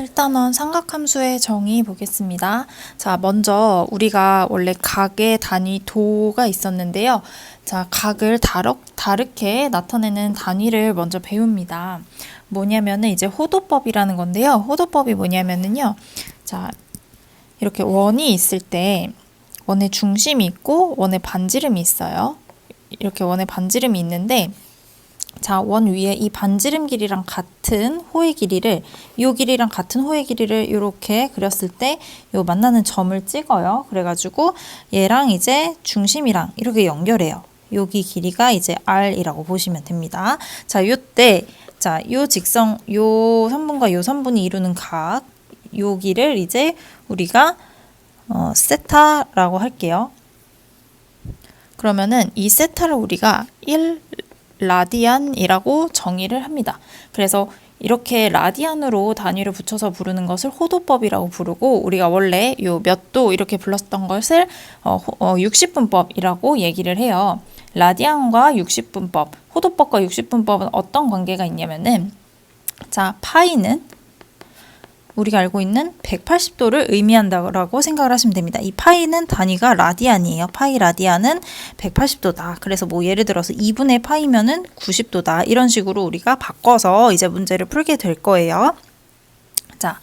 7단원 삼각함수의 정의 보겠습니다. 자, 먼저 우리가 원래 각의 단위 도가 있었는데요. 자, 각을 다르게 나타내는 단위를 먼저 배웁니다. 뭐냐면은 이제 호도법이라는 건데요. 호도법이 뭐냐면은요. 자, 이렇게 원이 있을 때 원의 중심이 있고 원의 반지름이 있어요. 이렇게 원의 반지름이 있는데 자, 원 위에 이 반지름 길이랑 같은 호의 길이를 요 길이랑 같은 호의 길이를 이렇게 그렸을 때 요 만나는 점을 찍어요. 그래가지고 얘랑 이제 중심이랑 이렇게 연결해요. 여기 길이가 이제 R이라고 보시면 됩니다. 자, 요때 자, 요 직선 요 선분과 요 선분이 이루는 각 여기를 이제 우리가 세타라고 할게요. 그러면은 이 세타를 우리가 1 라디안이라고 정의를 합니다. 그래서 이렇게 라디안으로 단위를 붙여서 부르는 것을 호도법이라고 부르고 우리가 원래 요 몇 도 이렇게 불렀던 것을 60분법이라고 얘기를 해요. 라디안과 60분법, 호도법과 60분법은 어떤 관계가 있냐면은 자, 파이는 우리가 알고 있는 180도를 의미한다고 생각을 하시면 됩니다. 이 파이는 단위가 라디안이에요. 파이 라디안은 180도다. 그래서 뭐 예를 들어서 2분의 파이면은 90도다. 이런 식으로 우리가 바꿔서 이제 문제를 풀게 될 거예요. 자,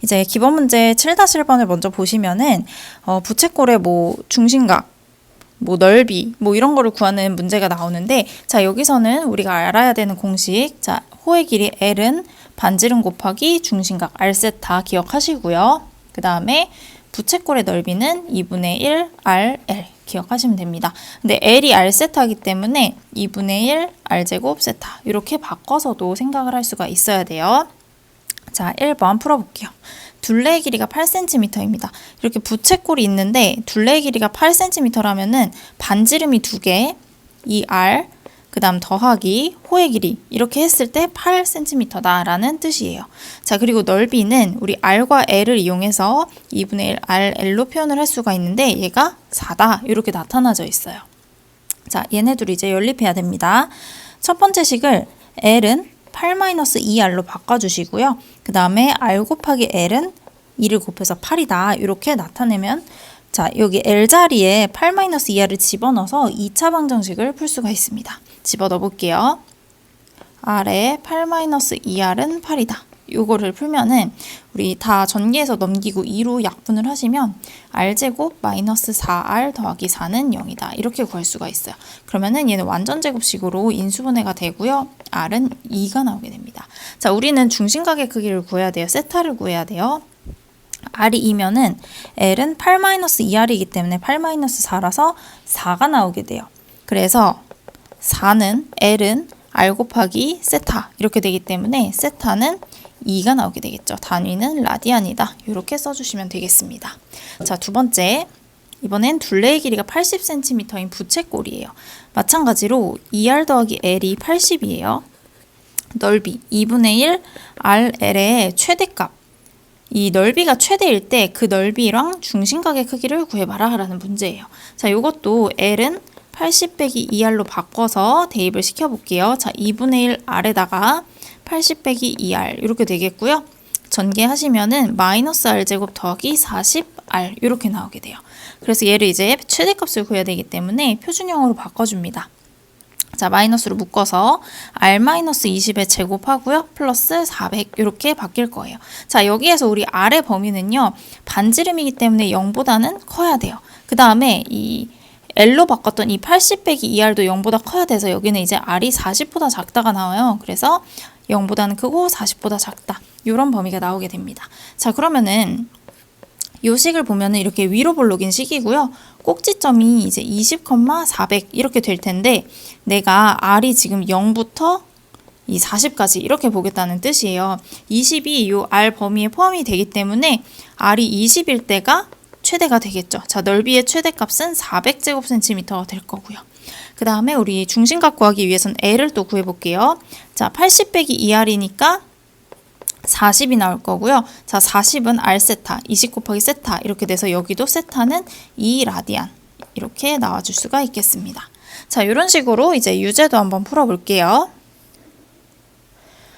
이제 기본 문제 7-1번을 먼저 보시면은 부채꼴의 뭐 중심각, 뭐 넓이, 뭐 이런 거를 구하는 문제가 나오는데 자, 여기서는 우리가 알아야 되는 공식. 자, 호의 길이 L은 반지름 곱하기 중심각 R세타 기억하시고요. 그 다음에 부채꼴의 넓이는 2분의 1 RL 기억하시면 됩니다. 근데 L이 R세타이기 때문에 2분의 1 R제곱 세타 이렇게 바꿔서도 생각을 할 수가 있어야 돼요. 자, 1번 풀어볼게요. 둘레의 길이가 8cm입니다. 이렇게 부채꼴이 있는데 둘레의 길이가 8cm라면은 반지름이 2개, 이 R, 그 다음 더하기 호의 길이 이렇게 했을 때 8cm다 라는 뜻이에요. 자, 그리고 넓이는 우리 R과 L을 이용해서 2분의 1 RL로 표현을 할 수가 있는데 얘가 4다 이렇게 나타나져 있어요. 자, 얘네들 이제 연립해야 됩니다. 첫 번째 식을 L은 8-2R로 바꿔주시고요. 그 다음에 R 곱하기 L은 2를 곱해서 8이다 이렇게 나타내면 자, 여기 L 자리에 8-2R을 집어넣어서 2차 방정식을 풀 수가 있습니다. 집어넣어 볼게요. R에 8-2R은 8이다. 요거를 풀면은 우리 다 전개해서 넘기고 2로 약분을 하시면 R제곱 마이너스 4R 더하기 4는 0이다. 이렇게 구할 수가 있어요. 그러면은 얘는 완전제곱식으로 인수분해가 되고요. R은 2가 나오게 됩니다. 자, 우리는 중심각의 크기를 구해야 돼요. 세타를 구해야 돼요. R이 2면은 L은 8-2R이기 때문에 8-4라서 4가 나오게 돼요. 그래서 4는 L은 R 곱하기 세타 이렇게 되기 때문에 세타는 2가 나오게 되겠죠. 단위는 라디안이다. 이렇게 써주시면 되겠습니다. 자, 두 번째. 이번엔 둘레의 길이가 80cm인 부채꼴이에요. 마찬가지로 2R 더하기 L이 80이에요. 넓이 2분의 1 RL의 최대값. 이 넓이가 최대일 때 그 넓이랑 중심각의 크기를 구해봐라 라는 문제예요. 자, 이것도 L은 80 빼기 2R로 바꿔서 대입을 시켜볼게요. 자, 2분의 1 R에다가 80 빼기 2R 이렇게 되겠고요. 전개하시면은 마이너스 R제곱 더하기 40R 이렇게 나오게 돼요. 그래서 얘를 이제 최대값을 구해야 되기 때문에 표준형으로 바꿔줍니다. 자, 마이너스로 묶어서 R-20에 제곱하고요. 플러스 400 이렇게 바뀔 거예요. 자, 여기에서 우리 R의 범위는요. 반지름이기 때문에 0보다는 커야 돼요. 그 다음에 이 L로 바꿨던 이 80 빼기 2R도 0보다 커야 돼서 여기는 이제 R이 40보다 작다가 나와요. 그래서 0보다는 크고 40보다 작다. 이런 범위가 나오게 됩니다. 자, 그러면은 요 식을 보면은 이렇게 위로 볼록인 식이고요. 꼭지점이 이제 20,400 이렇게 될 텐데 내가 R이 지금 0부터 이 40까지 이렇게 보겠다는 뜻이에요. 20이 요 R 범위에 포함이 되기 때문에 R이 20일 때가 최대가 되겠죠. 자, 넓이의 최대값은 400제곱센티미터가 될 거고요. 그 다음에 우리 중심각 구하기 위해서는 L을 또 구해볼게요. 자, 80 빼기 2R이니까 40이 나올 거고요. 자, 40은 R세타, 20 곱하기 세타 이렇게 돼서 여기도 세타는 2라디안 이렇게 나와줄 수가 있겠습니다. 자, 이런 식으로 이제 유제도 한번 풀어볼게요.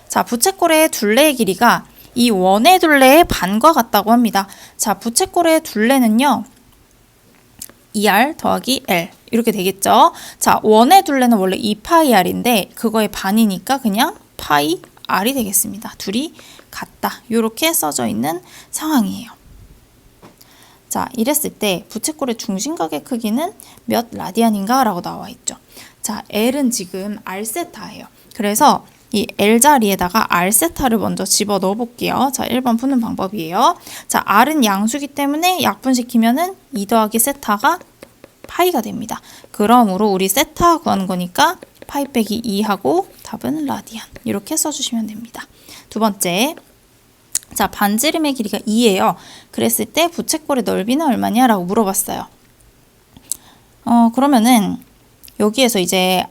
자, 부채꼴의 둘레의 길이가 이 원의 둘레의 반과 같다고 합니다. 자, 부채꼴의 둘레는요. 2r 더하기 l 이렇게 되겠죠. 자, 원의 둘레는 원래 2파이r인데 그거의 반이니까 그냥 파이 r이 되겠습니다. 둘이 같다. 이렇게 써져 있는 상황이에요. 자, 이랬을 때 부채꼴의 중심각의 크기는 몇 라디안인가 라고 나와 있죠. 자, L은 지금 R세타예요. 그래서 이 L 자리에다가 R세타를 먼저 집어 넣어 볼게요. 자, 1번 푸는 방법이에요. 자, R은 양수기 때문에 약분시키면은 2 더하기 세타가 파이가 됩니다. 그러므로 우리 세타 구하는 거니까 파이 빼기 2하고 답은 라디안. 이렇게 써주시면 됩니다. 두 번째. 자, 반지름의 길이가 2예요. 그랬을 때 부채꼴의 넓이는 얼마냐? 라고 물어봤어요. 그러면은 여기에서 이제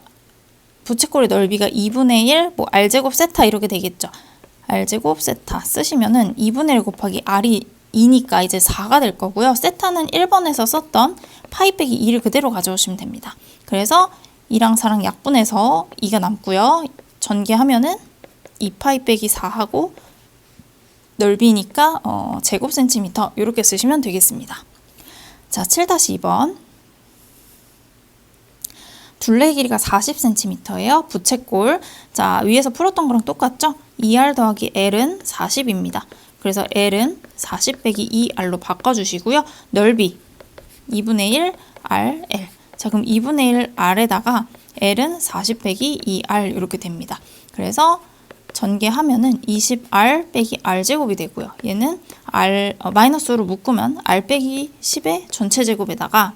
부채꼴의 넓이가 2분의 1, 뭐 r제곱 세타 이렇게 되겠죠. r제곱 세타 쓰시면은 2분의 1 곱하기 r이 2니까 이제 4가 될 거고요. 세타는 1번에서 썼던 파이 빼기 2를 그대로 가져오시면 됩니다. 그래서 2랑 4랑 약분해서 2가 남고요. 전개하면은 2파이 빼기 4하고 넓이니까 제곱 센티미터 이렇게 쓰시면 되겠습니다. 자, 7-2번. 둘레 길이가 40cm예요. 부채꼴. 자, 위에서 풀었던 거랑 똑같죠? 2r 더하기 l은 40입니다. 그래서 l은 40 빼기 2r로 바꿔주시고요. 넓이 2분의 1 r, l. 자, 그럼 2분의 1 r에다가 l은 40 빼기 2r 이렇게 됩니다. 그래서 전개하면은 20r 빼기 r제곱이 되고요. 얘는 마이너스로 묶으면 r 빼기 10의 전체 제곱에다가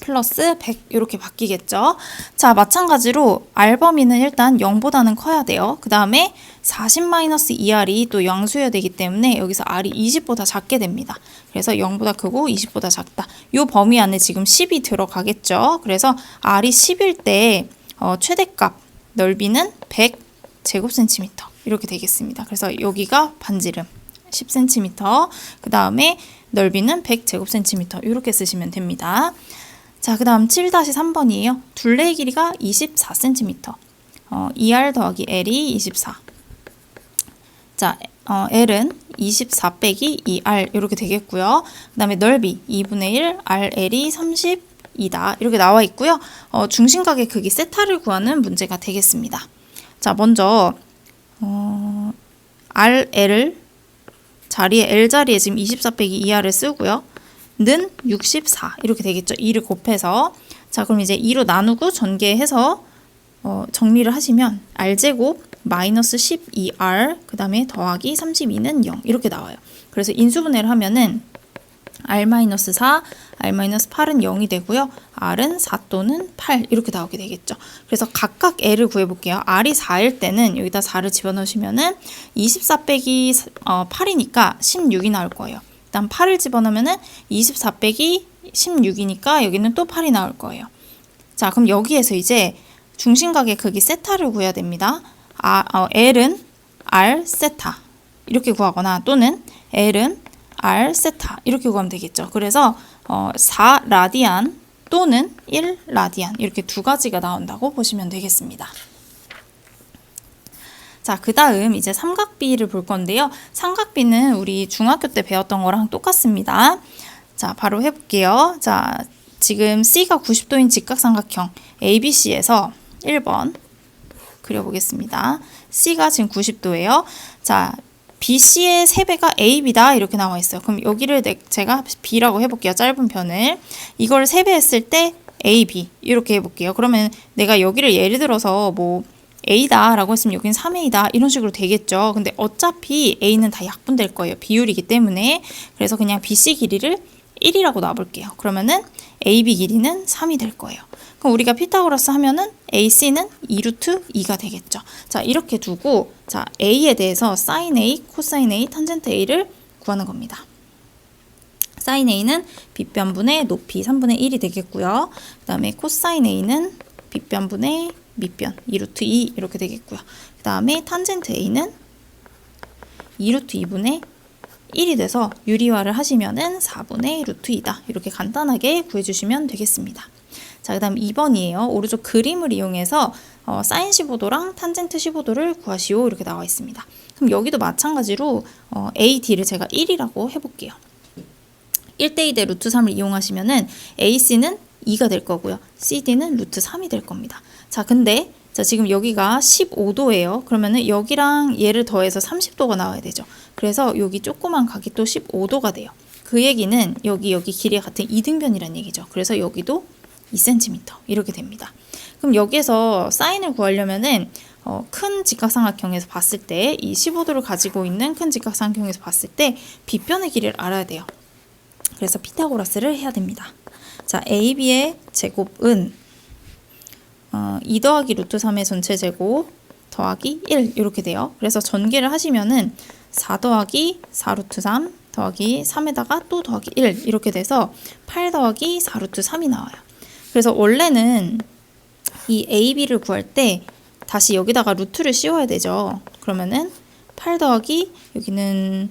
플러스 100 이렇게 바뀌겠죠. 자, 마찬가지로 r 범위는 일단 0보다는 커야 돼요. 그 다음에 40-2r이 또 양수여야 되기 때문에 여기서 r이 20보다 작게 됩니다. 그래서 0보다 크고 20보다 작다. 이 범위 안에 지금 10이 들어가겠죠. 그래서 r이 10일 때 최대값 넓이는 100 제곱센티미터 이렇게 되겠습니다. 그래서 여기가 반지름 10cm, 그 다음에 넓이는 100 제곱센티미터 이렇게 쓰시면 됩니다. 자, 그 다음 7-3번이에요. 둘레의 길이가 24cm. 2r 더하기 l이 24. 자, l은 24 빼기 2r 이렇게 되겠고요. 그 다음에 넓이 2분의 1, rl이 30이다. 이렇게 나와 있고요. 중심각의 크기 세타를 구하는 문제가 되겠습니다. 자, 먼저 rl을 자리에 l 자리에 지금 24 빼기 2r을 쓰고요. 는 64 이렇게 되겠죠. 2를 곱해서. 자, 그럼 이제 2로 나누고 전개해서 정리를 하시면 r제곱 마이너스 12r 그 다음에 더하기 32는 0 이렇게 나와요. 그래서 인수분해를 하면은 r-4, r-8은 0이 되고요. r은 4 또는 8 이렇게 나오게 되겠죠. 그래서 각각 l을 구해볼게요. r이 4일 때는 여기다 4를 집어넣으시면은 24 빼기 8이니까 16이 나올 거예요. 일단 8을 집어넣으면은 24 빼기 16이니까 여기는 또 8이 나올 거예요. 자, 그럼 여기에서 이제 중심각의 크기 세타를 구해야 됩니다. L은 R 세타 이렇게 구하거나 또는 L은 R 세타 이렇게 구하면 되겠죠. 그래서 4 라디안 또는 1 라디안 이렇게 두 가지가 나온다고 보시면 되겠습니다. 자, 그 다음 이제 삼각비를 볼 건데요. 삼각비는 우리 중학교 때 배웠던 거랑 똑같습니다. 자, 바로 해볼게요. 자, 지금 C가 90도인 직각삼각형 ABC에서 1번 그려보겠습니다. C가 지금 90도예요. 자, BC의 3배가 AB다 이렇게 나와 있어요. 그럼 여기를 제가 B라고 해볼게요. 짧은 편을. 이걸 3배 했을 때 AB 이렇게 해볼게요. 그러면 내가 여기를 예를 들어서 뭐 A다 라고 했으면 여기는 3A다 이런 식으로 되겠죠. 근데 어차피 A는 다 약분될 거예요. 비율이기 때문에. 그래서 그냥 BC 길이를 1이라고 놔볼게요. 그러면은 AB 길이는 3이 될 거예요. 그럼 우리가 피타고라스 하면은 AC는 2루트 2가 되겠죠. 자, 이렇게 두고 자, A에 대해서 sin A, 코사인 A, 탄젠트 A를 구하는 겁니다. sin A는 빗변분의 높이 3분의 1이 되겠고요. 그 다음에 코사인 A는 빗변분의 밑변 2루트 2 이렇게 되겠고요. 그 다음에 탄젠트 A는 2루트 2분의 1이 돼서 유리화를 하시면은 4분의 루트 2다. 이렇게 간단하게 구해주시면 되겠습니다. 자, 그 다음 2번이에요. 오른쪽 그림을 이용해서 사인 15도랑 탄젠트 15도를 구하시오. 이렇게 나와 있습니다. 그럼 여기도 마찬가지로 AD를 제가 1이라고 해볼게요. 1대2 대 루트 3을 이용하시면은 AC는 2가 될 거고요. CD는 루트 3이 될 겁니다. 자, 근데 자, 지금 여기가 15도예요. 그러면은 여기랑 얘를 더해서 30도가 나와야 되죠. 그래서 여기 조그만 각이 또 15도가 돼요. 그 얘기는 여기 길이가 같은 이등변이란 얘기죠. 그래서 여기도 2cm 이렇게 됩니다. 그럼 여기에서 사인을 구하려면은 큰 직각삼각형에서 봤을 때 이 15도를 가지고 있는 큰 직각삼각형에서 봤을 때 빗변의 길이를 알아야 돼요. 그래서 피타고라스를 해야 됩니다. 자, AB의 제곱은 2 더하기 루트 3의 전체 제곱 더하기 1 이렇게 돼요. 그래서 전개를 하시면은 4 더하기 4 루트 3 더하기 3에다가 또 더하기 1 이렇게 돼서 8 더하기 4 루트 3이 나와요. 그래서 원래는 이 AB를 구할 때 다시 여기다가 루트를 씌워야 되죠. 그러면은 8 더하기 여기는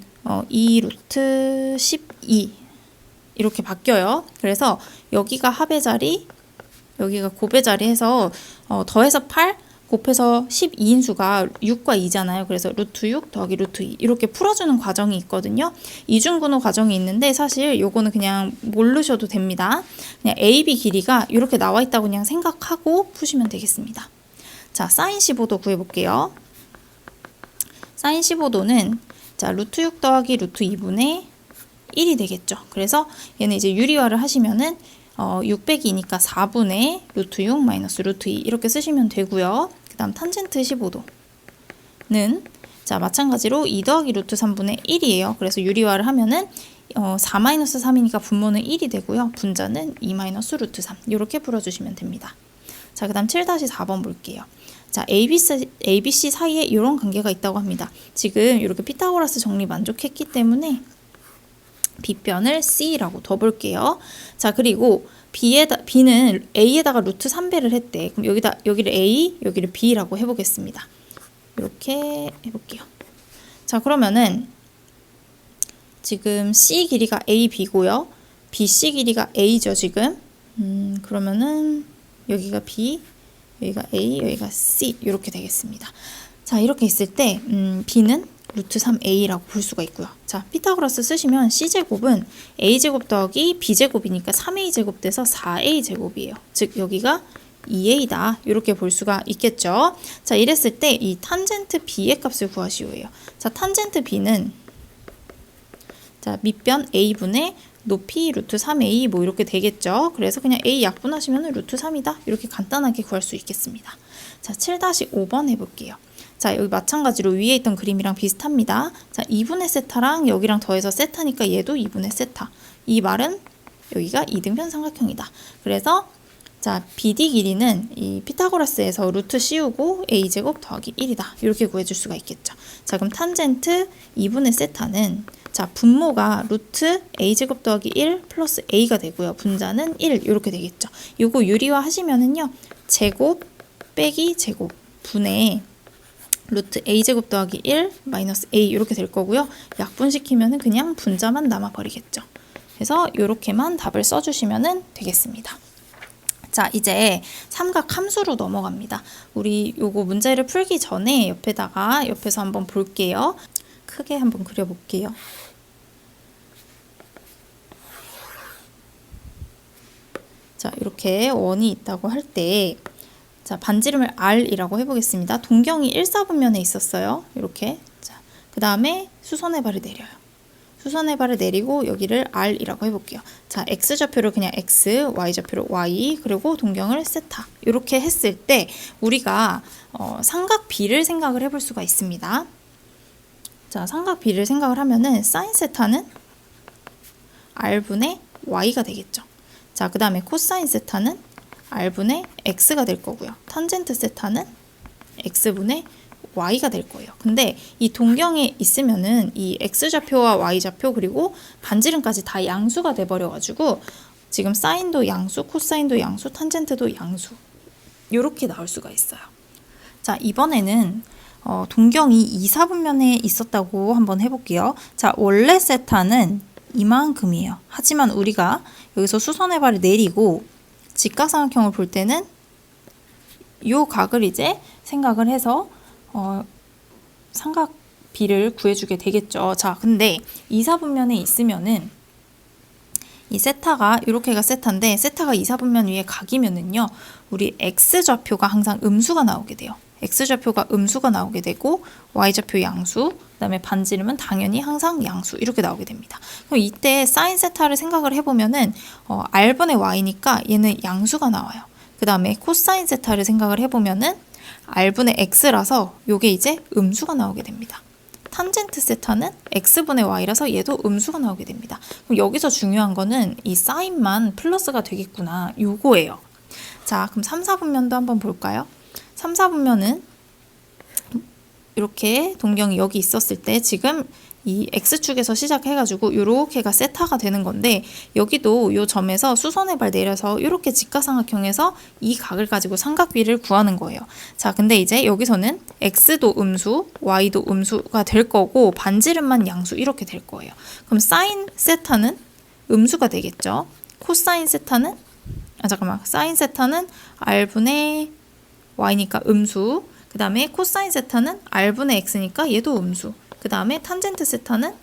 2 루트 12 이렇게 바뀌어요. 그래서 여기가 합의 자리, 여기가 곱의 자리 해서 더해서 8 곱해서 12인수가 6과 2잖아요. 그래서 루트 6 더하기 루트 2 이렇게 풀어주는 과정이 있거든요. 이중분호 과정이 있는데 사실 요거는 그냥 모르셔도 됩니다. 그냥 AB 길이가 이렇게 나와 있다고 그냥 생각하고 푸시면 되겠습니다. 자, 사인 15도 구해볼게요. 사인 15도는 자, 루트 6 더하기 루트 2분의 1이 되겠죠. 그래서 얘는 이제 유리화를 하시면은 600이니까 4분의 루트 6 마이너스 루트 2 이렇게 쓰시면 되고요. 그 다음 탄젠트 15도는 자, 마찬가지로 2 더하기 루트 3분의 1이에요. 그래서 유리화를 하면은 4 마이너스 3이니까 분모는 1이 되고요. 분자는 2 마이너스 루트 3 이렇게 풀어주시면 됩니다. 자, 그 다음 7-4번 볼게요. 자, ABC 사이에 이런 관계가 있다고 합니다. 지금 이렇게 피타고라스 정리 만족했기 때문에 B변을 C라고 더 볼게요. 자, 그리고 B는 A에다가 루트 3배를 했대. 그럼 여기를 A, 여기를 B라고 해보겠습니다. 이렇게 해볼게요. 자, 그러면은 지금 C 길이가 AB고요. BC 길이가 A죠, 지금. 그러면은 여기가 B, 여기가 A, 여기가 C 이렇게 되겠습니다. 자, 이렇게 있을 때 B는 루트 3a라고 볼 수가 있고요. 자, 피타고라스 쓰시면 c제곱은 a제곱 더하기 b제곱이니까 3a제곱 돼서 4a제곱이에요. 즉 여기가 2a다. 이렇게 볼 수가 있겠죠. 자, 이랬을 때 이 탄젠트 b의 값을 구하시오예요. 자, 탄젠트 b는 자, 밑변 a분의 높이 루트 3a 뭐 이렇게 되겠죠. 그래서 그냥 a 약분하시면 루트 3이다. 이렇게 간단하게 구할 수 있겠습니다. 자, 7-5번 해볼게요. 자, 여기 마찬가지로 위에 있던 그림이랑 비슷합니다. 자, 2분의 세타랑 여기랑 더해서 세타니까 얘도 2분의 세타. 이 말은 여기가 이등변 삼각형이다. 그래서 자, BD 길이는 이 피타고라스에서 루트 씌우고 a제곱 더하기 1이다. 이렇게 구해줄 수가 있겠죠. 자, 그럼 탄젠트 2분의 세타는 자, 분모가 루트 a제곱 더하기 1 플러스 a가 되고요. 분자는 1 이렇게 되겠죠. 요거 유리화 하시면은요. 제곱 빼기 제곱 분의 루트 a제곱 더하기 1 마이너스 a 이렇게 될 거고요. 약분시키면은 그냥 분자만 남아버리겠죠. 그래서 이렇게만 답을 써주시면 되겠습니다. 자, 이제 삼각 함수로 넘어갑니다. 우리 요거 문제를 풀기 전에 옆에서 한번 볼게요. 크게 한번 그려볼게요. 자, 이렇게 원이 있다고 할 때 자, 반지름을 R이라고 해보겠습니다. 동경이 1/4분면에 있었어요. 이렇게. 자, 그 다음에 수선의 발을 내려요. 수선의 발을 내리고 여기를 R이라고 해볼게요. 자, X좌표를 그냥 X, Y좌표를 Y, 그리고 동경을 세타. 이렇게 했을 때 우리가 삼각 B를 생각을 해볼 수가 있습니다. 자, 삼각 B를 생각을 하면은 사인 세타는 R분의 Y가 되겠죠. 자, 그 다음에 코사인 세타는 R분의 X가 될 거고요. 탄젠트 세타는 X분의 Y가 될 거예요. 근데 이 동경에 있으면은 이 X좌표와 Y좌표 그리고 반지름까지 다 양수가 돼버려가지고 지금 사인도 양수, 코사인도 양수, 탄젠트도 양수 이렇게 나올 수가 있어요. 자, 이번에는 동경이 2/4분면에 있었다고 한번 해볼게요. 자, 원래 세타는 이만큼이에요. 하지만 우리가 여기서 수선의 발을 내리고 직각삼각형을 볼 때는 요 각을 이제 생각을 해서 삼각비를 구해주게 되겠죠. 자, 근데 이사분면에 있으면은 이 세타가 이렇게가 세타인데 세타가 이사분면 위에 각이면은요 우리 x좌표가 항상 음수가 나오게 돼요. x좌표가 음수가 나오게 되고 y좌표 양수, 그 다음에 반지름은 당연히 항상 양수 이렇게 나오게 됩니다. 그럼 이때 사인 세타를 생각을 해보면은 r분의 y니까 얘는 양수가 나와요. 그 다음에 코사인 세타를 생각을 해보면은 r분의 x라서 요게 이제 음수가 나오게 됩니다. 탄젠트 세타는 x분의 y라서 얘도 음수가 나오게 됩니다. 그럼 여기서 중요한 거는 이 사인만 플러스가 되겠구나 요거예요. 자, 그럼 3, 4분면도 한번 볼까요? 3, 4분면은 이렇게 동경이 여기 있었을 때 지금 이 x축에서 시작해가지고 요렇게가 세타가 되는 건데 여기도 요 점에서 수선의 발 내려서 이렇게 직각삼각형에서 이 각을 가지고 삼각비를 구하는 거예요. 자, 근데 이제 여기서는 x도 음수, y도 음수가 될 거고 반지름만 양수 이렇게 될 거예요. 그럼 사인 세타는 음수가 되겠죠. 코사인 세타는 사인 세타는 r분의 y니까 음수, 그 다음에 코사인 세타는 r분의 x니까 얘도 음수, 그 다음에 탄젠트 세타는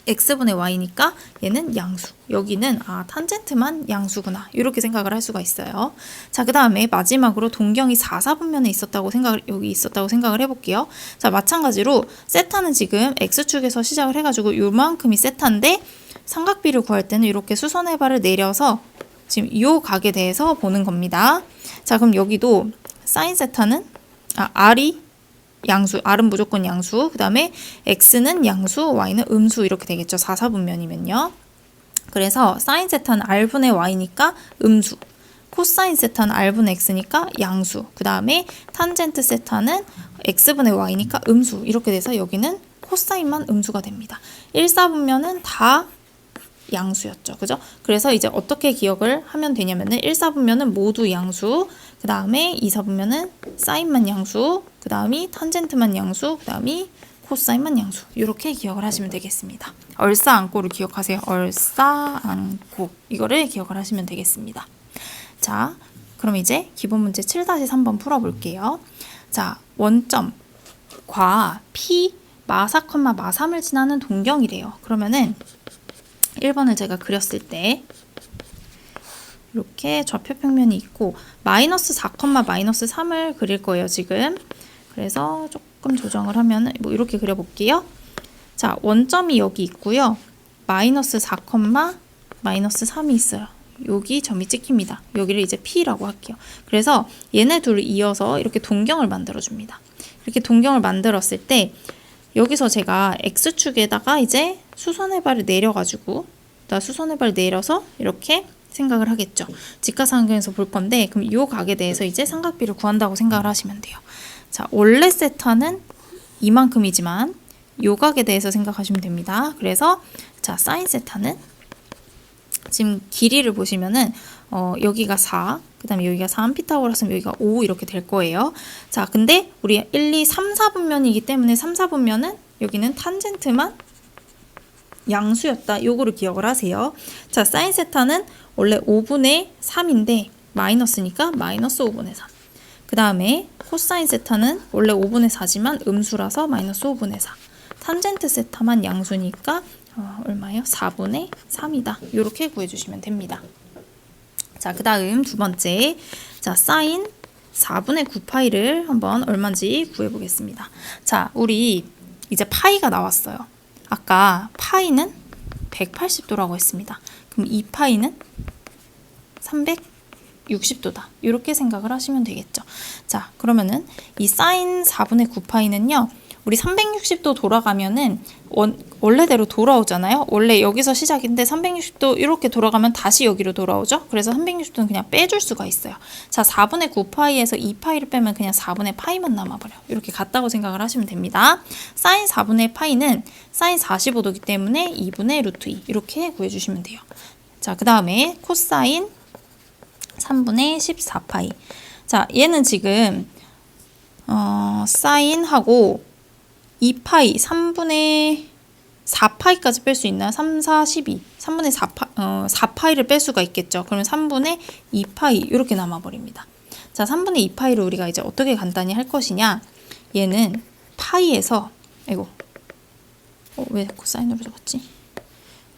x분의 y니까 얘는 양수. 여기는 탄젠트만 양수구나 이렇게 생각을 할 수가 있어요. 자, 그 다음에 마지막으로 동경이 4, 4분면에 여기 있었다고 생각을 해볼게요. 자, 마찬가지로 세타는 지금 x축에서 시작을 해가지고 요만큼이 세타인데 삼각비를 구할 때는 이렇게 수선의 발을 내려서 지금 이 각에 대해서 보는 겁니다. 자, 그럼 여기도 사인 세타는 r이 양수, r은 무조건 양수, 그 다음에 x는 양수, y는 음수 이렇게 되겠죠. 4, 4분면이면요. 그래서 사인 세타는 r분의 y니까 음수, 코사인 세타는 r분의 x니까 양수, 그 다음에 탄젠트 세타는 x분의 y니까 음수 이렇게 돼서 여기는 코사인만 음수가 됩니다. 1, 4분면은 다 양수였죠. 그죠? 그래서 이제 어떻게 기억을 하면 되냐면은 1, 4분면은 모두 양수, 그 다음에 2, 4분면은 사인만 양수, 그 다음이 탄젠트만 양수, 그 다음이 코사인만 양수 이렇게 기억을 하시면 되겠습니다. 얼싸안고를 기억하세요. 얼싸안고 이거를 기억을 하시면 되겠습니다. 자, 그럼 이제 기본 문제 7-3번 풀어볼게요. 자, 원점과 P 마4, 마3을 지나는 동경이래요. 그러면은 1번을 제가 그렸을 때 이렇게 좌표 평면이 있고 마이너스 4, 마이너스 3을 그릴 거예요, 지금. 그래서 조금 조정을 하면 뭐 이렇게 그려볼게요. 자, 원점이 여기 있고요. 마이너스 4, 마이너스 3이 있어요. 여기 점이 찍힙니다. 여기를 이제 P라고 할게요. 그래서 얘네 둘을 이어서 이렇게 동경을 만들어줍니다. 이렇게 동경을 만들었을 때 여기서 제가 X축에다가 이제 수선의 발을 내려가지고 수선의 발을 내려서 이렇게 생각을 하겠죠. 직각삼각형에서 볼 건데 그럼 이 각에 대해서 이제 삼각비를 구한다고 생각을 하시면 돼요. 자, 원래 세타는 이만큼이지만 이 각에 대해서 생각하시면 됩니다. 그래서 자, 사인 세타는 지금 길이를 보시면은 여기가 4, 그 다음에 여기가 3, 피타고라스면 여기가 5 이렇게 될 거예요. 자, 근데 우리 1, 2, 3, 4분면이기 때문에 3, 4분면은 여기는 탄젠트만 양수였다. 요거를 기억을 하세요. 자, 사인 세타는 원래 5분의 3인데 마이너스니까 마이너스 5분의 3. 그 다음에 코사인 세타는 원래 5분의 4지만 음수라서 마이너스 5분의 4. 탄젠트 세타만 양수니까 얼마예요? 4분의 3이다. 이렇게 구해주시면 됩니다. 자, 그 다음 두 번째. 자, 사인 4분의 9파이를 한번 얼마인지 구해보겠습니다. 자, 우리 이제 파이가 나왔어요. 아까 파이는 180도라고 했습니다. 그럼 이 파이는 360도다. 이렇게 생각을 하시면 되겠죠. 자, 그러면은 이 사인 4분의 9파이는요. 우리 360도 돌아가면은 원래대로 돌아오잖아요. 원래 여기서 시작인데 360도 이렇게 돌아가면 다시 여기로 돌아오죠. 그래서 360도는 그냥 빼줄 수가 있어요. 자, 4분의 9파이에서 2파이를 빼면 그냥 4분의 파이만 남아버려요. 이렇게 같다고 생각을 하시면 됩니다. 사인 4분의 파이는 사인 45도이기 때문에 2분의 루트 2 이렇게 구해주시면 돼요. 자, 그 다음에 코사인 3분의 14파이. 자, 얘는 지금 사인하고 2파이 3분의 4파이까지 뺄 수 있나요? 3, 4, 12. 3분의 4파이를 뺄 수가 있겠죠. 그러면 3분의 2파이 이렇게 남아버립니다. 자, 3분의 2파이를 우리가 이제 어떻게 간단히 할 것이냐. 얘는 파이에서 아이고 왜 코사인으로 적었지?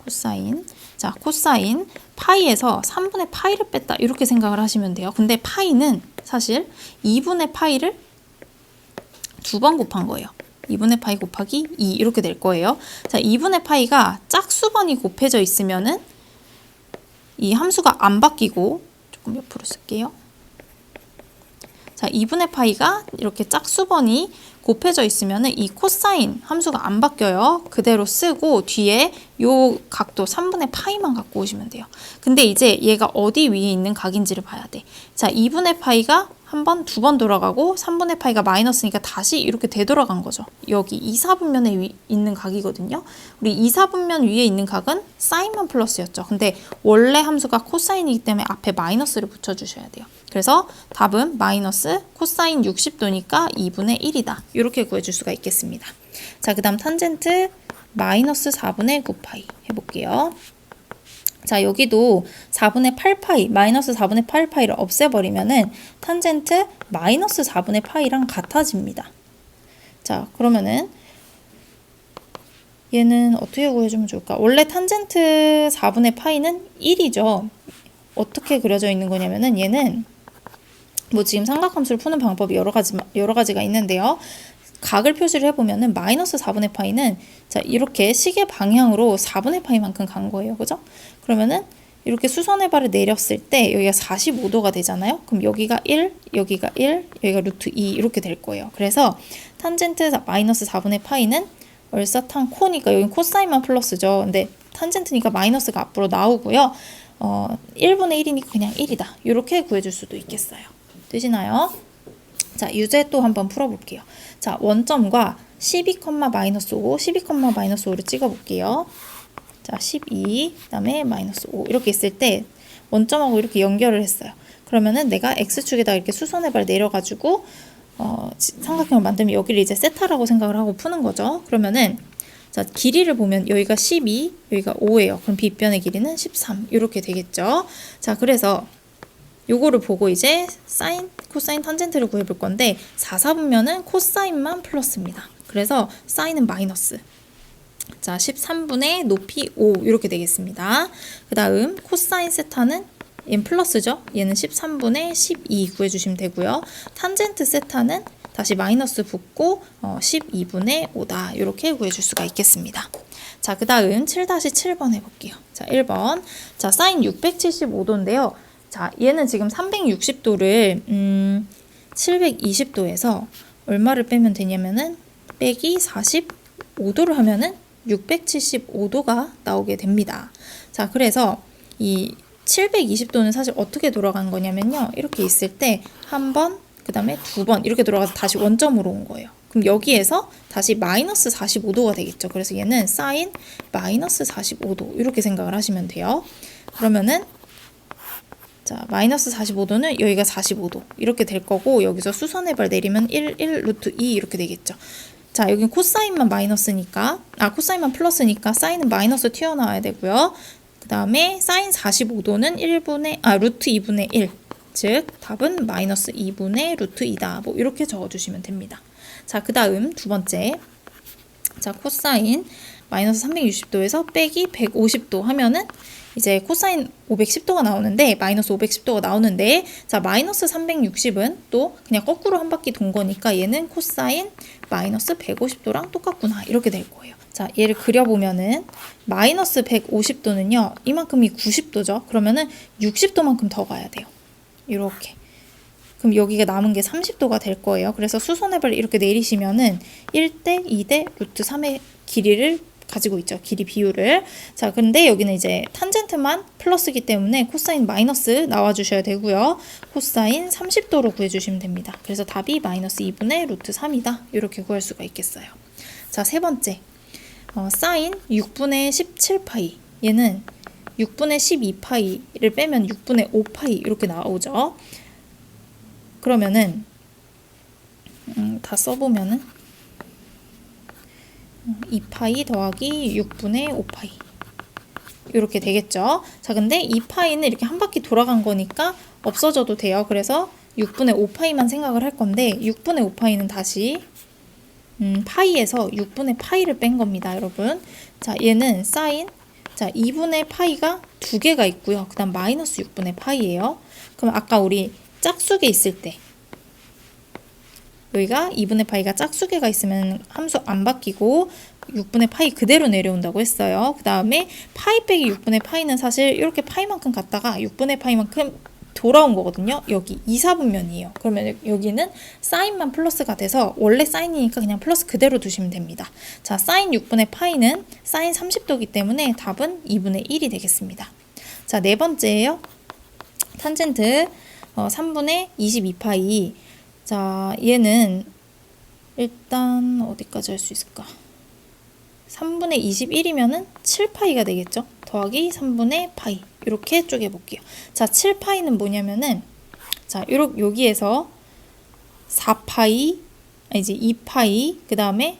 코사인. 자, 코사인 파이에서 3분의 파이를 뺐다 이렇게 생각을 하시면 돼요. 근데 파이는 사실 2분의 파이를 2번 곱한 거예요. 2분의 파이 곱하기 2 이렇게 될 거예요. 자, 2분의 파이가 짝수번이 곱해져 있으면은 이 함수가 안 바뀌고 조금 옆으로 쓸게요. 자, 2분의 파이가 이렇게 짝수번이 곱해져 있으면은 이 코사인 함수가 안 바뀌어요. 그대로 쓰고 뒤에 요 각도 3분의 파이만 갖고 오시면 돼요. 근데 이제 얘가 어디 위에 있는 각인지를 봐야 돼. 자, 2분의 파이가 한 번, 두 번 돌아가고 3분의 파이가 마이너스니까 다시 이렇게 되돌아간 거죠. 여기 2, 4분면에 있는 각이거든요. 우리 2, 4분면 위에 있는 각은 사인만 플러스였죠. 근데 원래 함수가 코사인이기 때문에 앞에 마이너스를 붙여주셔야 돼요. 그래서 답은 마이너스 코사인 60도니까 2분의 1이다. 이렇게 구해줄 수가 있겠습니다. 자, 그 다음 탄젠트 마이너스 4분의 9파이 해볼게요. 자, 여기도 4분의 8파이, 마이너스 4분의 8파이를 없애버리면은 탄젠트 마이너스 4분의 파이랑 같아집니다. 자, 그러면은 얘는 어떻게 구해주면 좋을까? 원래 탄젠트 4분의 파이는 1이죠. 어떻게 그려져 있는 거냐면은 얘는 뭐 지금 삼각함수를 푸는 방법이 여러 가지가 있는데요. 각을 표시를 해보면은 마이너스 4분의 파이는 자, 이렇게 시계 방향으로 4분의 파이만큼 간 거예요. 그죠? 그러면은 이렇게 수선의 발을 내렸을 때 여기가 45도가 되잖아요. 그럼 여기가 1, 여기가 1, 여기가 루트 2 이렇게 될 거예요. 그래서 탄젠트 마이너스 4분의 파이는 얼사탄 코니까 여긴 코사인만 플러스죠. 근데 탄젠트니까 마이너스가 앞으로 나오고요. 1분의 1이니까 그냥 1이다. 이렇게 구해줄 수도 있겠어요. 되시나요? 자, 유제 또 한번 풀어볼게요. 자, 원점과 12, 마이너스 5, 12, 마이너스 5를 찍어볼게요. 자, 12, 그 다음에 마이너스 5 이렇게 있을 때 원점하고 이렇게 연결을 했어요. 그러면은 내가 X축에다 이렇게 수선의 발 내려가지고 삼각형을 만들면 여기를 이제 세타라고 생각을 하고 푸는 거죠. 그러면은 자, 길이를 보면 여기가 12, 여기가 5예요. 그럼 빗변의 길이는 13 이렇게 되겠죠. 자, 그래서 요거를 보고 이제 사인, 코사인, 탄젠트를 구해볼 건데 4, 4분면은 코사인만 플러스입니다. 그래서 사인은 마이너스. 자, 13분의 높이 5 이렇게 되겠습니다. 그 다음 코사인 세타는 얘는 플러스죠. 얘는 13분의 12 구해주시면 되고요. 탄젠트 세타는 다시 마이너스 붙고 12분의 5다. 이렇게 구해줄 수가 있겠습니다. 자, 그 다음 7-7번 해볼게요. 자, 1번. 자, 사인 675도인데요. 자, 얘는 지금 360도를 720도에서 얼마를 빼면 되냐면은 빼기 45도를 하면은 675도가 나오게 됩니다. 자, 그래서 이 720도는 사실 어떻게 돌아간 거냐면요. 이렇게 있을 때 한 번, 그 다음에 두 번 이렇게 돌아가서 다시 원점으로 온 거예요. 그럼 여기에서 다시 마이너스 45도가 되겠죠. 그래서 얘는 사인 마이너스 45도 이렇게 생각을 하시면 돼요. 그러면은 자, 마이너스 45도는 여기가 45도 이렇게 될 거고 여기서 수선의 발 내리면 1, 루트 2 이렇게 되겠죠. 자, 여긴 코사인만 마이너스니까 코사인만 플러스니까 사인은 마이너스 튀어나와야 되고요. 그 다음에 사인 45도는 루트 2분의 1 즉 답은 마이너스 2분의 루트 2다. 뭐 이렇게 적어주시면 됩니다. 자, 그 다음 두 번째 자, 코사인 마이너스 360도에서 빼기 150도 하면은 이제 코사인 510도가 나오는데 마이너스 510도가 나오는데 자, 마이너스 360은 또 그냥 거꾸로 한 바퀴 돈 거니까 얘는 코사인 마이너스 150도랑 똑같구나 이렇게 될 거예요. 자, 얘를 그려보면은 마이너스 150도는요 이만큼이 90도죠. 그러면은 60도만큼 더 가야 돼요. 이렇게. 그럼 여기가 남은 게 30도가 될 거예요. 그래서 수선의 발을 이렇게 내리시면은 1대 2대 루트 3의 길이를 가지고 있죠. 길이 비율을. 자, 근데 여기는 이제 탄젠트만 플러스이기 때문에 코사인 마이너스 나와주셔야 되고요. 코사인 30도로 구해주시면 됩니다. 그래서 답이 마이너스 2분의 루트 3이다. 이렇게 구할 수가 있겠어요. 자, 세 번째. 사인 6분의 17파이. 얘는 6분의 12파이를 빼면 6분의 5파이 이렇게 나오죠. 그러면은 다 써보면은 2파이 더하기 6분의 5파이 이렇게 되겠죠. 자, 근데 2파이는 이렇게 한 바퀴 돌아간 거니까 없어져도 돼요. 그래서 6분의 5파이만 생각을 할 건데 6분의 5파이는 다시 파이에서 6분의 파이를 뺀 겁니다, 여러분. 자, 얘는 사인, 자, 2분의 파이가 두 개가 있고요. 그 다음 마이너스 6분의 파이예요. 그럼 아까 우리 짝수계 있을 때 여기가 2분의 파이가 짝수계가 있으면 함수 안 바뀌고 6분의 파이 그대로 내려온다고 했어요. 그 다음에 파이 빼기 6분의 파이는 사실 이렇게 파이만큼 갔다가 6분의 파이만큼 돌아온 거거든요. 여기 2, 4분면이에요. 그러면 여기는 사인만 플러스가 돼서 원래 사인이니까 그냥 플러스 그대로 두시면 됩니다. 자, 사인 6분의 파이는 사인 30도이기 때문에 답은 2분의 1이 되겠습니다. 자, 네 번째예요. 탄젠트 3분의 22파이. 자, 얘는 일단 어디까지 할 수 있을까? 3분의 21이면은 7파이가 되겠죠? 더하기 3분의 파이. 이렇게 쪼개볼게요. 자, 7파이는 뭐냐면은, 자, 여기에서 4파이, 이제 2파이, 그 다음에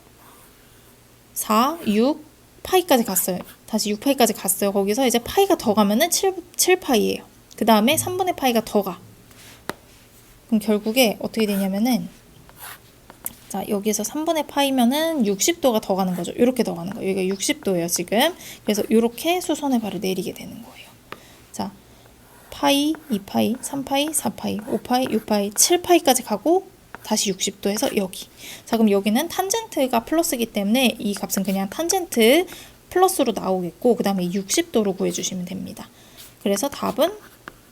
4, 6, 파이까지 갔어요. 다시 6파이까지 갔어요. 거기서 이제 파이가 더 가면은 7파이예요. 그 다음에 3분의 파이가 더 가. 그럼 결국에 어떻게 되냐면은, 자, 여기에서 3분의 파이면은 60도가 더 가는 거죠. 이렇게 더 가는 거예요. 여기가 60도예요, 지금. 그래서 이렇게 수선의 발을 내리게 되는 거예요. 자, 파이, 2파이, 3파이, 4파이, 5파이, 6파이, 7파이까지 가고 다시 60도에서 여기. 자, 그럼 여기는 탄젠트가 플러스이기 때문에 이 값은 그냥 탄젠트 플러스로 나오겠고 그 다음에 60도로 구해주시면 됩니다. 그래서 답은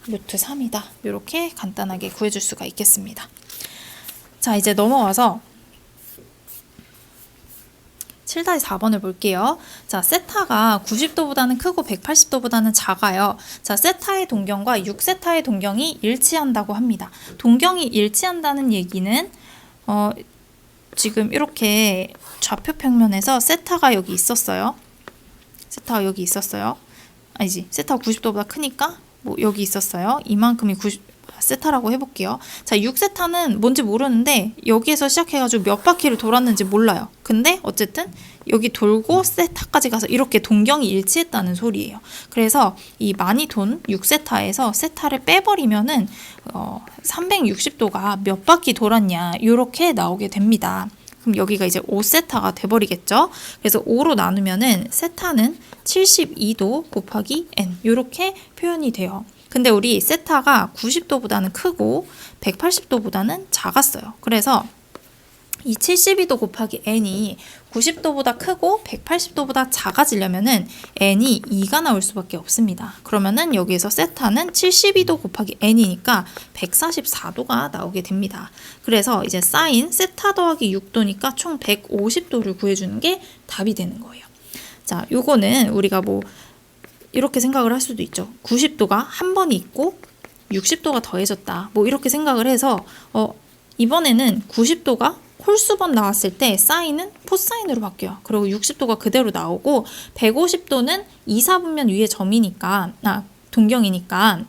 루트 3이다. 이렇게 간단하게 구해줄 수가 있겠습니다. 자, 이제 넘어와서 7-4번을 볼게요. 자, 세타가 90도보다는 크고 180도보다는 작아요. 자, 세타의 동경과 6세타의 동경이 일치한다고 합니다. 동경이 일치한다는 얘기는 지금 이렇게 좌표 평면에서 세타가 여기 있었어요. 세타가 여기 있었어요. 아니지, 세타가 90도보다 크니까 뭐 여기 있었어요. 이만큼이 90세타라고 해볼게요. 자, 6세타는 뭔지 모르는데 여기에서 시작해가지고 몇 바퀴를 돌았는지 몰라요. 근데 어쨌든 여기 돌고 세타까지 가서 이렇게 동경이 일치했다는 소리예요. 그래서 이 많이 돈 6세타에서 세타를 빼버리면은 360도가 몇 바퀴 돌았냐 이렇게 나오게 됩니다. 그럼 여기가 이제 5세타가 돼버리겠죠. 그래서 5로 나누면은 세타는 72도 곱하기 n 이렇게 표현이 돼요. 근데 우리 세타가 90도보다는 크고 180도보다는 작았어요. 그래서 이 72도 곱하기 n이 90도보다 크고 180도보다 작아지려면은 n이 2가 나올 수밖에 없습니다. 그러면은 여기에서 세타는 72도 곱하기 n이니까 144도가 나오게 됩니다. 그래서 이제 사인 세타 더하기 6도니까 총 150도를 구해주는 게 답이 되는 거예요. 자, 요거는 우리가 뭐 이렇게 생각을 할 수도 있죠. 90도가 한 번이 있고 60도가 더해졌다. 뭐 이렇게 생각을 해서 이번에는 90도가 홀수번 나왔을 때 사인은 코사인으로 바뀌어요. 그리고 60도가 그대로 나오고 150도는 2, 4분면 위에 점이니까 동경이니까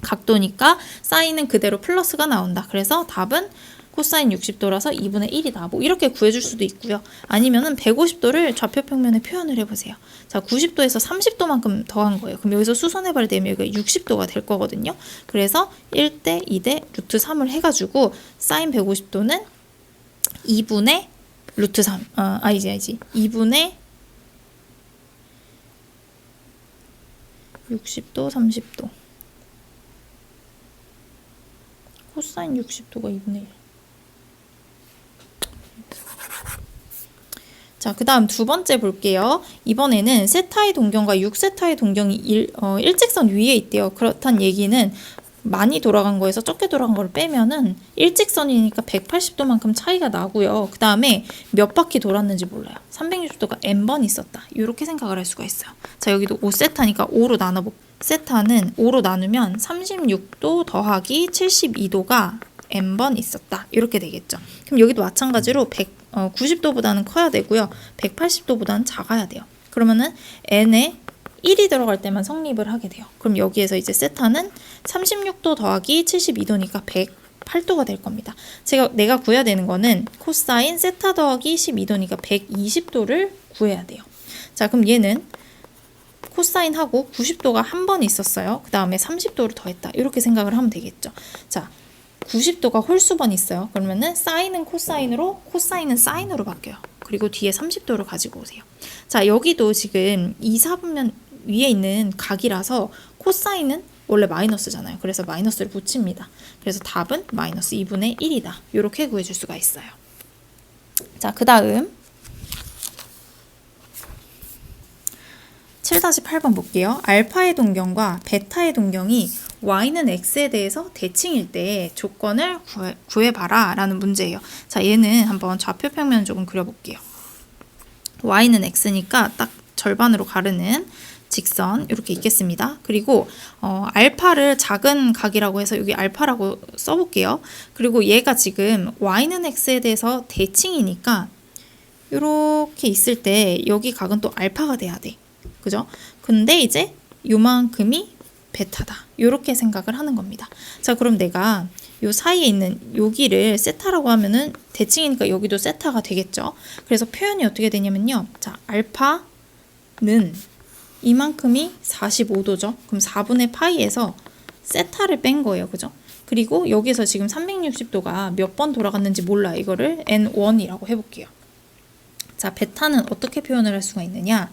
각도니까 사인은 그대로 플러스가 나온다. 그래서 답은 코사인 60도라서 2분의 1이다. 뭐 이렇게 구해줄 수도 있고요. 아니면은 150도를 좌표 평면에 표현을 해보세요. 자, 90도에서 30도만큼 더한 거예요. 그럼 여기서 수선해발 되면 여기가 60도가 될 거거든요. 그래서 1대 2대 루트 3을 해가지고 사인 150도는 2분의 루트 3. 아니지. 2분의 60도, 30도. 코사인 60도가 2분의 1. 자, 그 다음 두 번째 볼게요. 이번에는 세타의 동경과 6세타의 동경이 일직선 위에 있대요. 그렇단 얘기는 많이 돌아간 거에서 적게 돌아간 걸 빼면은 일직선이니까 180도만큼 차이가 나고요. 그 다음에 몇 바퀴 돌았는지 몰라요. 360도가 n번 있었다. 이렇게 생각을 할 수가 있어요. 자, 여기도 5세타니까 5로 나눠볼게요. 세타는 5로 나누면 36도 더하기 72도가 n번 있었다. 이렇게 되겠죠. 그럼 여기도 마찬가지로 90도보다는 커야 되고요. 180도보다는 작아야 돼요. 그러면은 n에 1이 들어갈 때만 성립을 하게 돼요. 그럼 여기에서 이제 세타는 36도 더하기 72도니까 108도가 될 겁니다. 내가 구해야 되는 거는 코사인 세타 더하기 12도니까 120도를 구해야 돼요. 자, 그럼 얘는 코사인하고 90도가 한 번 있었어요. 그 다음에 30도를 더했다. 이렇게 생각을 하면 되겠죠. 자, 90도가 홀수번 있어요. 그러면은 사인은 코사인으로, 코사인은 사인으로 바뀌어요. 그리고 뒤에 30도를 가지고 오세요. 자, 여기도 지금 2, 4분면 위에 있는 각이라서 코사인은 원래 마이너스잖아요. 그래서 마이너스를 붙입니다. 그래서 답은 마이너스 2분의 1이다. 이렇게 구해줄 수가 있어요. 자, 그 다음 7-8번 볼게요. 알파의 동경과 베타의 동경이 y는 x에 대해서 대칭일 때 조건을 구해봐라 라는 문제예요. 자, 얘는 한번 좌표 평면을 조금 그려볼게요. y는 x니까 딱 절반으로 가르는 직선 이렇게 있겠습니다. 그리고 알파를 작은 각이라고 해서 여기 알파라고 써볼게요. 그리고 얘가 지금 y는 x에 대해서 대칭이니까 이렇게 있을 때 여기 각은 또 알파가 돼야 돼. 그죠? 근데 이제 요만큼이 베타다. 이렇게 생각을 하는 겁니다. 자, 그럼 내가 요 사이에 있는 여기를 세타라고 하면은 대칭이니까 여기도 세타가 되겠죠. 그래서 표현이 어떻게 되냐면요. 자, 알파는 이만큼이 45도죠. 그럼 4분의 파이에서 세타를 뺀 거예요. 그죠? 그리고 여기서 지금 360도가 몇 번 돌아갔는지 몰라. 이거를 n1이라고 해볼게요. 자, 베타는 어떻게 표현을 할 수가 있느냐?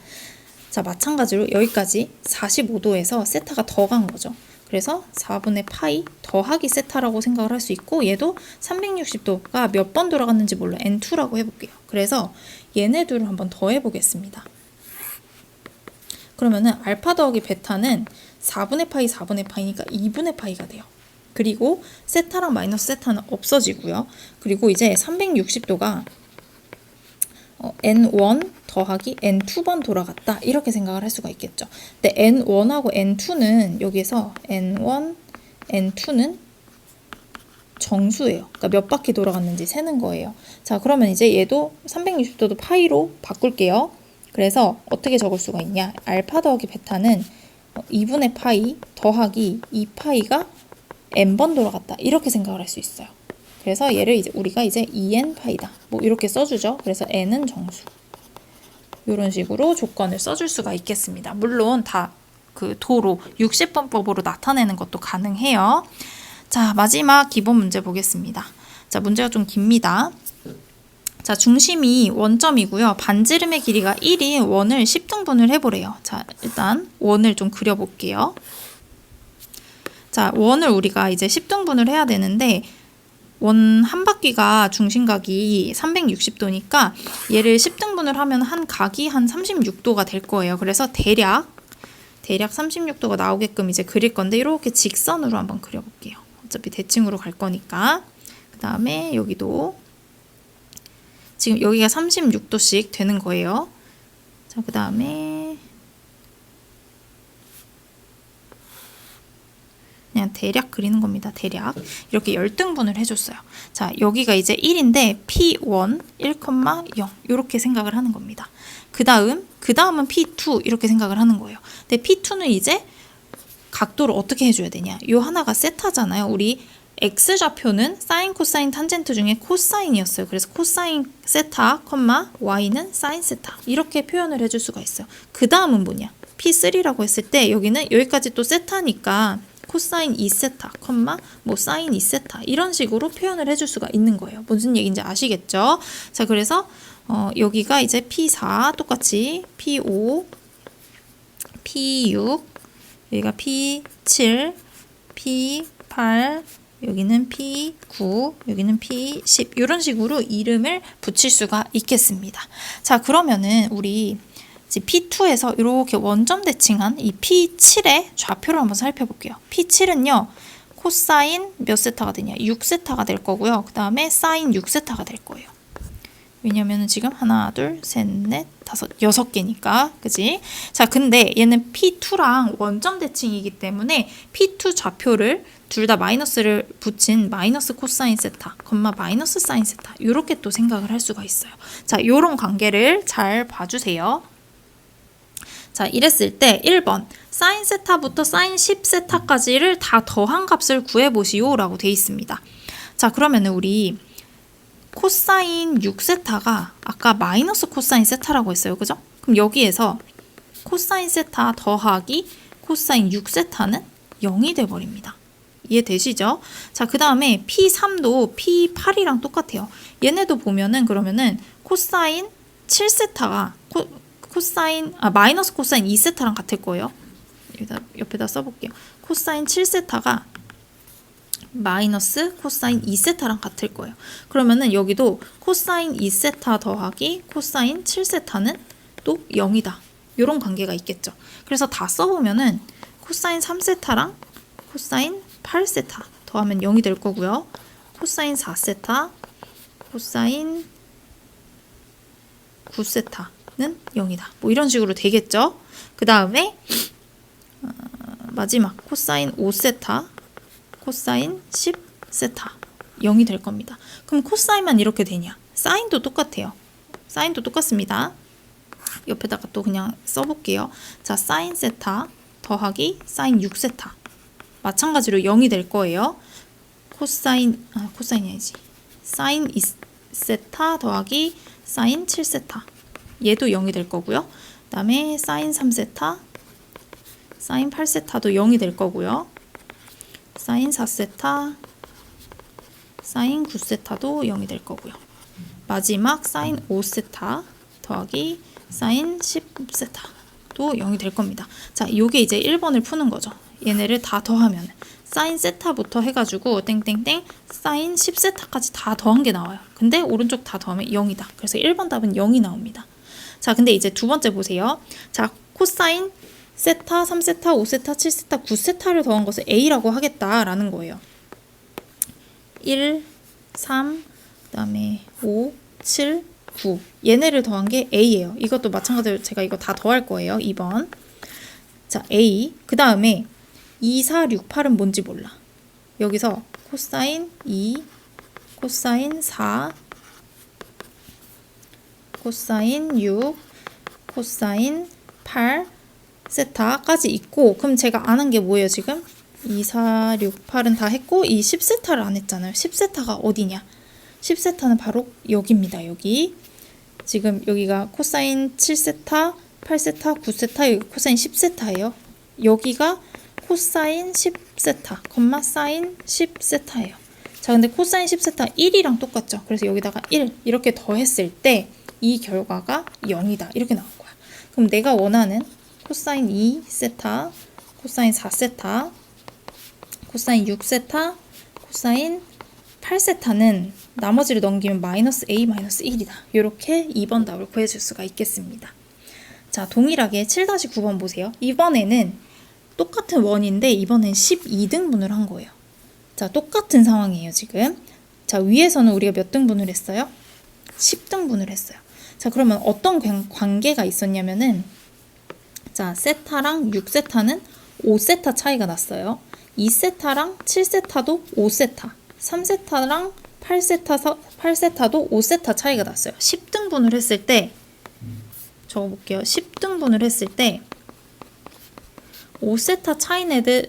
자, 마찬가지로 여기까지 45도에서 세타가 더 간 거죠. 그래서 4분의 파이 더하기 세타라고 생각을 할 수 있고, 얘도 360도가 몇 번 돌아갔는지 몰라. n2라고 해볼게요. 그래서 얘네 둘을 한번 더해 보겠습니다. 그러면은 알파 더하기 베타는 4분의 파이 4분의 파이니까 2분의 파이가 돼요. 그리고 세타랑 마이너스 세타는 없어지고요. 그리고 이제 360도가 n1 더하기 n2번 돌아갔다. 이렇게 생각을 할 수가 있겠죠. 근데 n1하고 n2는 여기에서 n1, n2는 정수예요. 그러니까 몇 바퀴 돌아갔는지 세는 거예요. 자, 그러면 이제 얘도 360도도 파이로 바꿀게요. 그래서 어떻게 적을 수가 있냐? 알파 더하기 베타는 2분의 파이 더하기 2파이가 n번 돌아갔다. 이렇게 생각을 할 수 있어요. 그래서 얘를 이제 우리가 이제 2n 파이다. 뭐 이렇게 써주죠. 그래서 n은 정수. 이런 식으로 조건을 써줄 수가 있겠습니다. 물론 다 그 도로 60번법으로 나타내는 것도 가능해요. 자, 마지막 기본 문제 보겠습니다. 자, 문제가 좀 깁니다. 자, 중심이 원점이고요. 반지름의 길이가 1인 원을 10등분을 해보래요. 자, 일단 원을 좀 그려볼게요. 자, 원을 우리가 이제 10등분을 해야 되는데 원 한 바퀴가 중심각이 360도니까 얘를 10등분을 하면 한 각이 한 36도가 될 거예요. 그래서 대략 36도가 나오게끔 이제 그릴 건데 이렇게 직선으로 한번 그려볼게요. 어차피 대칭으로 갈 거니까. 그 다음에 여기도 지금 여기가 36도씩 되는 거예요. 자, 그 다음에 그냥 대략 그리는 겁니다. 대략. 이렇게 10등분을 해줬어요. 자, 여기가 이제 1인데 P1, 1,0 이렇게 생각을 하는 겁니다. 그 다음은 P2 이렇게 생각을 하는 거예요. 근데 P2는 이제 각도를 어떻게 해줘야 되냐. 요 하나가 세타잖아요. 우리 X좌표는 사인, 코사인, 탄젠트 중에 코사인이었어요. 그래서 코사인 세타, Y는 사인 세타. 이렇게 표현을 해줄 수가 있어요. 그 다음은 뭐냐. P3라고 했을 때 여기는 여기까지 또 세타니까 코사인 2세타, 뭐 사인 2세타 이런 식으로 표현을 해줄 수가 있는 거예요. 무슨 얘기인지 아시겠죠? 자, 그래서 여기가 이제 P4 똑같이 P5, P6, 여기가 P7, P8, 여기는 P9, 여기는 P10 이런 식으로 이름을 붙일 수가 있겠습니다. 자, 그러면은 우리 P2에서 이렇게 원점 대칭한 이 P7의 좌표를 한번 살펴볼게요. P7은요. 코사인 몇 세타가 되냐? 6세타가 될 거고요. 그 다음에 사인 6세타가 될 거예요. 왜냐면은 지금 하나, 둘, 셋, 넷, 다섯, 6개니까. 그지? 자, 근데 얘는 P2랑 원점 대칭이기 때문에 P2 좌표를 둘 다 마이너스를 붙인 마이너스 코사인 세타, 마이너스 사인 세타 이렇게 또 생각을 할 수가 있어요. 자, 요런 관계를 잘 봐주세요. 자, 이랬을 때 1번 사인 세타부터 사인 10세타까지를 다 더한 값을 구해보시오 라고 돼 있습니다. 자, 그러면은 우리 코사인 6세타가 아까 마이너스 코사인 세타라고 했어요. 그죠? 그럼 여기에서 코사인 세타 더하기 코사인 6세타는 0이 돼버립니다. 이해되시죠? 자, 그 다음에 P3도 P8이랑 똑같아요. 얘네도 보면은 그러면은 코사인 7세타가 마이너스 코사인 2세타랑 같을 거예요. 옆에다 써볼게요. 코사인 7세타가 마이너스 코사인 2세타랑 같을 거예요. 그러면은 여기도 코사인 2세타 더하기 코사인 7세타는 또 0이다. 이런 관계가 있겠죠. 그래서 다 써보면은 코사인 3세타랑 코사인 8세타 더하면 0이 될 거고요. 코사인 4세타, 코사인 9세타는 0이다. 뭐 이런 식으로 되겠죠. 그 다음에 마지막 코사인 5세타, 코사인 10세타 0이 될 겁니다. 그럼 코사인만 이렇게 되냐? 사인도 똑같아요. 사인도 똑같습니다. 옆에다가 또 그냥 써볼게요. 자, 사인 세타 더하기 사인 6세타 마찬가지로 0이 될 거예요. 코사인이 아니지. 사인 2세타 더하기 사인 7세타 얘도 0이 될 거고요. 그 다음에 사인 3세타, 사인 8세타도 0이 될 거고요. 사인 4세타, 사인 9세타도 0이 될 거고요. 마지막 사인 5세타 더하기 사인 10세타도 0이 될 겁니다. 자, 요게 이제 1번을 푸는 거죠. 얘네를 다 더하면 사인 세타부터 해가지고 땡땡땡 사인 10세타까지 다 더한 게 나와요. 근데 오른쪽 다 더하면 0이다. 그래서 1번 답은 0이 나옵니다. 자, 근데 이제 두 번째 보세요. 자, 코사인 세타, 3세타, 5세타, 7세타, 9세타를 더한 것을 A라고 하겠다라는 거예요. 1, 3, 그 다음에 5, 7, 9 얘네를 더한 게 A예요. 이것도 마찬가지로 제가 이거 다 더할 거예요. 2번. 자, A. 그 다음에 2, 4, 6, 8은 뭔지 몰라. 여기서 코사인 2, 코사인 4, 코사인 6, 코사인 8 세타까지 있고, 그럼 제가 아는 게 뭐예요 지금? 2, 4, 6, 8은 다 했고 이 10세타를 안 했잖아요. 10세타가 어디냐? 10세타는 바로 여기입니다. 여기. 지금 여기가 코사인 7세타, 8세타, 9세타, 여기 코사인 10세타예요. 여기가 코사인 10세타, 콤마 사인 10세타예요. 자, 근데 코사인 10세타 1이랑 똑같죠. 그래서 여기다가 1 이렇게 더했을 때 이 결과가 0이다. 이렇게 나온 거야. 그럼 내가 원하는 코사인 2세타, 코사인 4세타, 코사인 6세타, 코사인 8세타는 나머지를 넘기면 마이너스 A 마이너스 1이다. 이렇게 2번 답을 구해줄 수가 있겠습니다. 자, 동일하게 7-9번 보세요. 이번에는 똑같은 원인데 이번엔 12등분을 한 거예요. 자, 똑같은 상황이에요 지금. 자, 위에서는 우리가 몇 등분을 했어요? 10등분을 했어요. 자, 그러면 어떤 관계가 있었냐면은, 자, 세타랑 6세타는 5세타 차이가 났어요. 2세타랑 7세타도 5세타, 3세타랑 8세타도 5세타 차이가 났어요. 10등분을 했을 때, 적어볼게요. 10등분을 했을 때 5세타 차이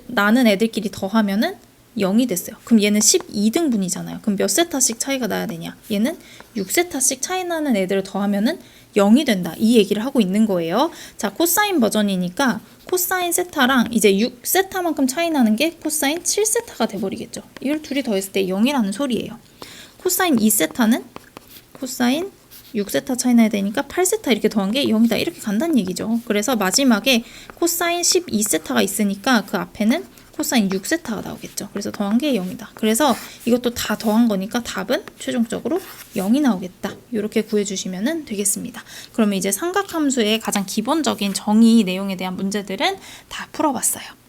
나는 애들끼리 더하면은 0이 됐어요. 그럼 얘는 12등분이잖아요. 그럼 몇 세타씩 차이가 나야 되냐? 얘는 6세타씩 차이 나는 애들을 더하면은 0이 된다. 이 얘기를 하고 있는 거예요. 자, 코사인 버전이니까 코사인 세타랑 이제 6세타만큼 차이 나는 게 코사인 7세타가 돼버리겠죠. 이걸 둘이 더했을 때 0이라는 소리예요. 코사인 2세타는 코사인 6세타 차이 나야 되니까 8세타 이렇게 더한 게 0이다. 이렇게 간다는 얘기죠. 그래서 마지막에 코사인 12세타가 있으니까 그 앞에는 코사인 6세타가 나오겠죠. 그래서 더한 게 0이다. 그래서 이것도 다 더한 거니까 답은 최종적으로 0이 나오겠다. 이렇게 구해주시면 되겠습니다. 그러면 이제 삼각함수의 가장 기본적인 정의 내용에 대한 문제들은 다 풀어봤어요.